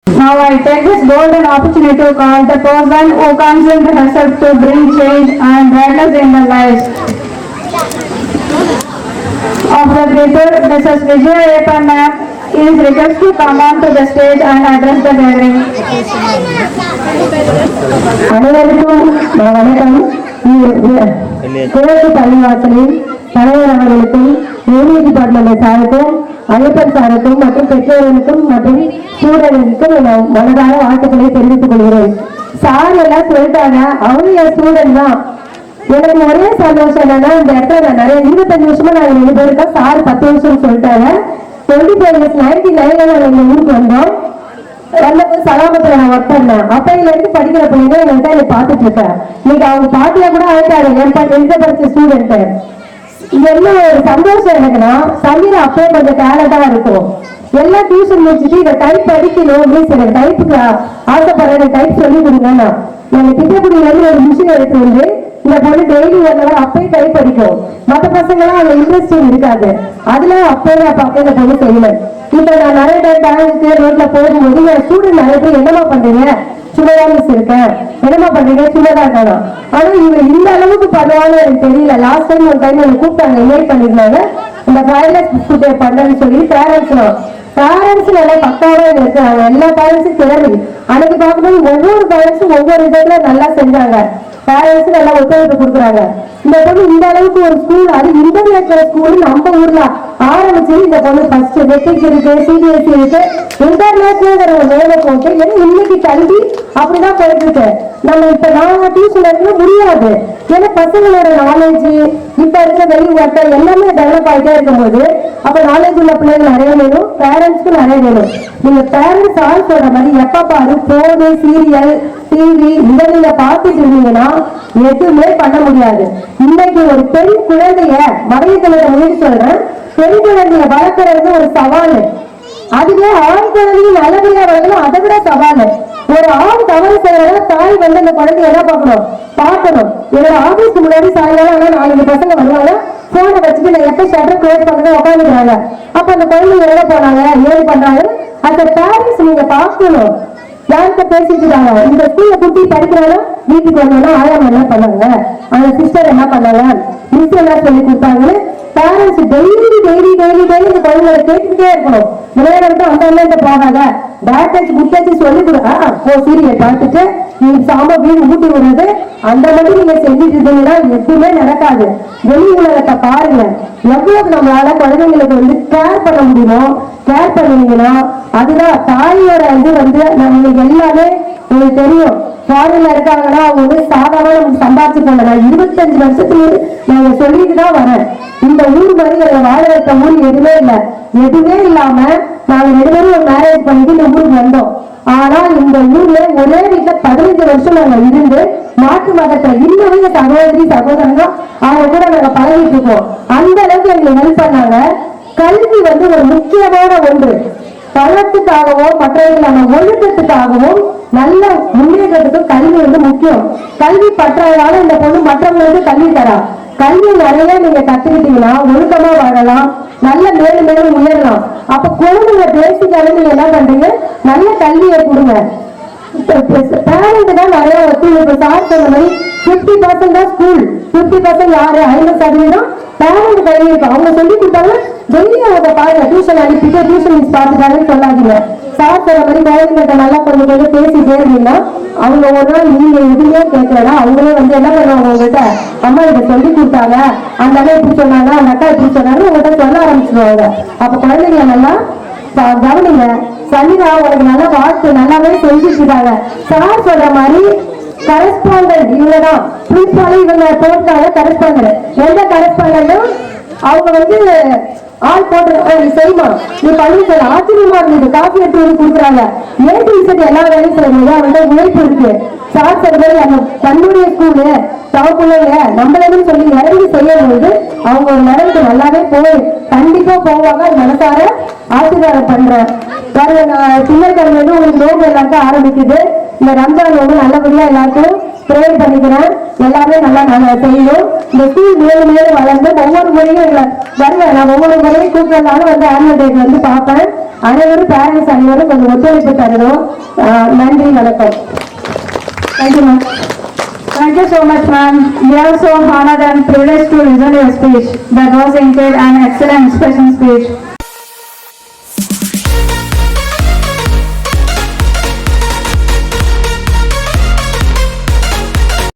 Now I take this golden opportunity to call the person who concentrated herself to bring change and brightness in the lives of the people. Mrs. Vijaya Appa ma'am is requested to come on to the stage and address the gathering. அனைவருக்கும் வணக்கம். கிழக்கு பள்ளிவாசலில் தலைவர் அவர்களுக்கும் union department சாருக்கும் ஐயப்பன் சாருக்கும் மற்றும் பெற்றோர்களுக்கும் மற்றும் ஸ்டூடெண்ட்ஸுக்கும் நான் மனதார வாழ்த்துக்களை தெரிவித்துக் கொள்கிறேன். சார் எல்லாம் சொல்லிட்டாங்க, அவரும் என் ஸ்டூடெண்ட் தான். எனக்கு ஒரே சந்தோஷம் என்னன்னா, இந்த இடத்துல நான் நிறைய 25 வருஷமா நாங்க 2 பேருக்கா, சார் 10 வருஷம் சொல்லிட்டாங்க. 99 நாங்க இந்த ஊருக்கு வந்தோம். வந்தபோது சலாமத்துல நான் ஒர்க் பண்ணேன். அப்பையில இருந்து படிக்கிற பிள்ளைங்க என்கிட்ட என்னை பார்த்துட்டு இருக்கேன். இன்னைக்கு அவங்க பாட்டியா கூட ஆயிட்டாரு, எந்த படிச்ச ஸ்டூடெண்ட். இது என்ன ஒரு சந்தோஷம் எனக்குன்னா, சமீரா அப்பவே கொஞ்சம் டேலண்டா இருக்கும். எல்லாம் டியூஷன் முடிச்சுட்டு இதை டைப் படிக்கணும் அப்படின்னு எனக்கு டைப்புக்கு ஆசைப்படுறேன், டைப் சொல்லி கொடுங்க. நாங்க திட்டக்குடியில இருந்து ஒரு மிஷின் எடுத்து வந்து இந்த பொண்ணு டெய்லி வரலாம், அப்பயே டைப் படிக்கும். மற்ற பசங்க எல்லாம் அந்த இன்ட்ரெஸ்டிங் இருக்காது. அதுல அப்பயே நான் பார்க்க இந்த பொண்ணு செய்யல. இப்ப நான் நிறைய டைம் பேங்க்கு ரோட்ல போகும்போது என் ஸ்டூடெண்ட் நிறைய பேர் என்னமா பண்றீங்க, சும்மாதான் மிஸ் இருக்கேன், என்னமா பண்றீங்க, சும்மாதான் இருக்கானா. ஆனா இவங்க இந்த அளவுக்கு பண்ணுவான்னு எனக்கு தெரியல. லாஸ்ட் டைம் ஒரு டைம் எனக்கு கூப்பிட்டாங்க, இன்வைட் பண்ணிருந்தாங்க. இந்த வயர்லெஸ் பண்றேன்னு சொல்லி பேரண்ட்ஸ் நல்லா பக்காவா இருக்காங்க. எல்லா பேரண்ட்ஸும் திறமை. அன்னைக்கு பார்க்கும்போது ஒவ்வொரு பேரண்ட்ஸும் ஒவ்வொரு இடத்துல நல்லா செஞ்சாங்க. பேரண்ட்ஸ் நல்லா ஒத்துழைப்பு கொடுக்குறாங்க. இந்த பொண்ணு இந்த அளவுக்கு ஒரு ஸ்கூல், அது இன்டர்நேஷனல் ஸ்கூல் நம்ம ஊர்ல ஆரம்பிச்சு இந்த பொண்ணு ஃபர்ஸ்ட் மெட்ரிக் இருக்கு, சிபிஎஸ்சி இருக்கு, இன்டர்நேஷனல் ஒரு வேலை போட்டு. ஏன்னா இன்னைக்கு கல்வி அப்படிதான் போயிட்டு இருக்கு. நம்ம இப்ப நாங்க டியூஷன் எடுக்க முடியாது. ஏன்னா பசங்களோட நாலேஜ் இப்ப இருக்கிற வெளி வார்த்தை எல்லாமே டெவலப் ஆகிட்டே இருக்கும்போது அப்ப நாலேஜ் உள்ள பிள்ளைகள் நிறைய வேணும், பேரண்ட்ஸ்க்கு நிறைய வேணும். நீங்க பேரண்ட்ஸ் ஆள் சொல்ற மாதிரி எப்ப பாரு போனு, சீரியல், டிவி இந்த நீங்க பார்த்துட்டு இருந்தீங்கன்னா எதுவுமே பண்ண முடியாது. இன்னைக்கு ஒரு பெண் குழந்தைய மறையத்துல முன்னாடி சொல்றேன், பெண் குழந்தைய வளர்க்கறது ஒரு சவால். அதுவே ஆண் குழந்தையும் நல்லபடியா வளர்க்கணும், அதை விட சவால். ஒரு ஆண் தவறு செய்யறதா தாய் வந்து அந்த குழந்தைய என்ன பார்க்கணும். என்னோட ஆபீஸ்க்கு முன்னாடி சாயங்காலம் ஆனா 4 பசங்க வருவாங்க, போனை வச்சுட்டு நான் எப்ப ஷட்டர் க்ளோஸ் பண்ணதை உட்காந்துக்கிறாங்க. அப்ப அந்த குழந்தைங்க எங்க போனாங்க, ஏன் பண்றாங்க, அந்த பேரண்ட்ஸ் நீங்க பார்க்கணும். யார்கிட்ட பேசிட்டு இருக்காங்க, இந்த ஸ்கூல்ல குட்டி படிக்கிறாலும் வீட்டுக்கு வந்தோம்னா ஆயாம என்ன பண்ணாங்க, அந்த சிஸ்டர் என்ன பண்ணாங்க, மிஸ் என்ன சொல்லி கொடுத்தாங்கன்னு பேரண்ட்ஸ் டெய்லி இந்த குழந்தைகளை கேட்டுக்கிட்டே இருக்கணும். விளையாடுறது அந்த அண்ணன் போகாத, பேட் டச் குட் டச் சொல்லி கொடுங்க. சீரியல் பார்த்துட்டு நீங்க சாம வீடு ஊட்டி விடுறது அந்த மாதிரி நீங்க செஞ்சுட்டு இருந்தீங்கன்னா எதுவுமே நடக்காது. வெளி உலகத்தை பாருங்க, எவ்வளவு நம்மளால குழந்தைங்களுக்கு வந்து கேர் பண்ண முடியுமோ கேர் பண்ணீங்கன்னா அதுதான் தாயோட இது வந்து நம்மளுக்கு எல்லாமே உங்களுக்கு தெரியும். ஃபாரின்ல இருக்காங்கன்னா அவங்க வந்து சாதாரண நமக்கு சம்பாதிச்சு போனா 25 வருஷத்துக்கு நாங்க சொல்லிட்டு தான் வரேன். இந்த ஊர் மாதிரி எங்களை வாழ வைத்த ஊர் எதுவுமே இல்லை. எதுவுமே இல்லாம நாங்க 2 பேரும் ஒரு மேரேஜ் பண்ணிட்டு இந்த ஊருக்கு வந்தோம். ஆனா இந்த ஊர்ல ஒரே வீட்டுல 15 வருஷம் நாங்க இருந்து மாற்று மதத்தை இன்னும் சகோதரங்க அவங்க கூட நாங்க பழகிட்டு இருக்கோம். அந்த அளவுக்கு எங்களுக்கு ஹெல்ப் பண்ணாங்க. கல்வி வந்து ஒரு முக்கியமான ஒன்று. பணத்துக்காகவும் மற்றவர்களான ஒழுக்கத்துக்காகவும் நல்ல முன்னேற்றத்துக்கும் கல்வி வந்து முக்கியம். கல்வி பற்றாதனால இந்த பொண்ணு மற்றவங்களுக்கு கல்வி தரா. கல்வி நிறைய நீங்க கத்துக்கிட்டீங்கன்னா ஒழுக்கமா வாழலாம், நல்ல மேலும் மேலும் உயரலாம். அப்ப குழந்தைங்க பேசிக்காக நீங்க என்ன பண்றீங்க, நல்ல கல்வியை கொடுங்க. பேரண்ட் தான் நிறைய ஒத்துழைப்பு. சார் சொன்ன மாதிரி 50% தான் ஸ்கூல், 50% யாரு, 50% பேரண்ட் கல்வி இருக்கும். அவங்க சொல்லி கொடுத்தாங்க, டெய்லி அவங்க பாருங்க, டியூஷன் அனுப்பிட்டு டியூஷன் மிஸ் பார்த்துட்டாங்கன்னு சொல்லாதீங்க. சார் சொன்ன மாதிரி குழந்தைங்கிட்ட நல்லா கொஞ்சம் பேசிட்டே இருந்தீங்கன்னா அவங்க ஒரு நாள் நீங்க எதுவுமே கேட்கலன்னா அவங்களே வந்து என்ன பண்ணுவாங்க, உங்ககிட்ட அம்மா இதை சொல்லி கொடுத்தாங்க, அந்த அண்ணா இப்படி சொன்னாங்க, அந்த அக்கா இப்படி சொன்னாங்க, உங்கள்கிட்ட சொல்ல ஆரம்பிச்சிருவாங்க. அப்ப குழந்தைங்க நல்லா கவனிங்க. சமீரா உனக்கு நல்ல வாழ்த்து, நல்லாவே செஞ்சுட்டு இருக்காங்க. சார் சொல்ற மாதிரி கரஸ்பாண்டன்ட் இவங்கதான் பிரின்சிபாலும் இவங்க போட்டாங்க. கரஸ்பாண்டன்ட் எந்த கரஸ்பாண்டன்டும் அவங்க வந்து ஆள் போட்டு செய்யுமா நீ பண்ணி சொல்ல ஆச்சரியமா இருந்தது. காஃபி எடுத்து வந்து கொடுக்குறாங்க. ஏடி இசட் எல்லா வேலையும் செய்யணும், வந்து உழைப்பு இருக்கு. சார் சொல்றது அந்த தன்னுடைய ஸ்கூலு பிள்ளைங்க நம்மளன்னு சொல்லி இறங்கி செய்யும்போது அவங்க ஒரு நிலைக்கு நல்லாவே போய் கண்டிப்பா போவாங்க. மனசார ஆசீர்வாதம் பண்றேன். திங்கட்கிழமை உங்களுக்கு நோம்பு எல்லாருக்கும் ஆரம்பிக்குது. இந்த ரம்ஜான் வந்து நல்லபடியா எல்லாருக்கும் ப்ரேயர் பண்ணிக்கிறேன். எல்லாமே நல்லா செய்யணும். இந்த ஸ்கூல் மேலும் மேலும் வளர்ந்து ஒவ்வொரு முறையும் வருவேன். நான் ஒவ்வொரு முறையும் கூப்பிடலாலும் வந்து ஆனுவல் டேக்கு வந்து பார்ப்பேன். அனைவரும் பேரண்ட்ஸ் அனைவரும் கொஞ்சம் ஒத்துழைப்பு தரணும். நன்றி, வணக்கம். Thank you ma'am. Thank you so much, ma'am. We are so honored and privileged to listen to your speech. That was indeed an excellent expression speech.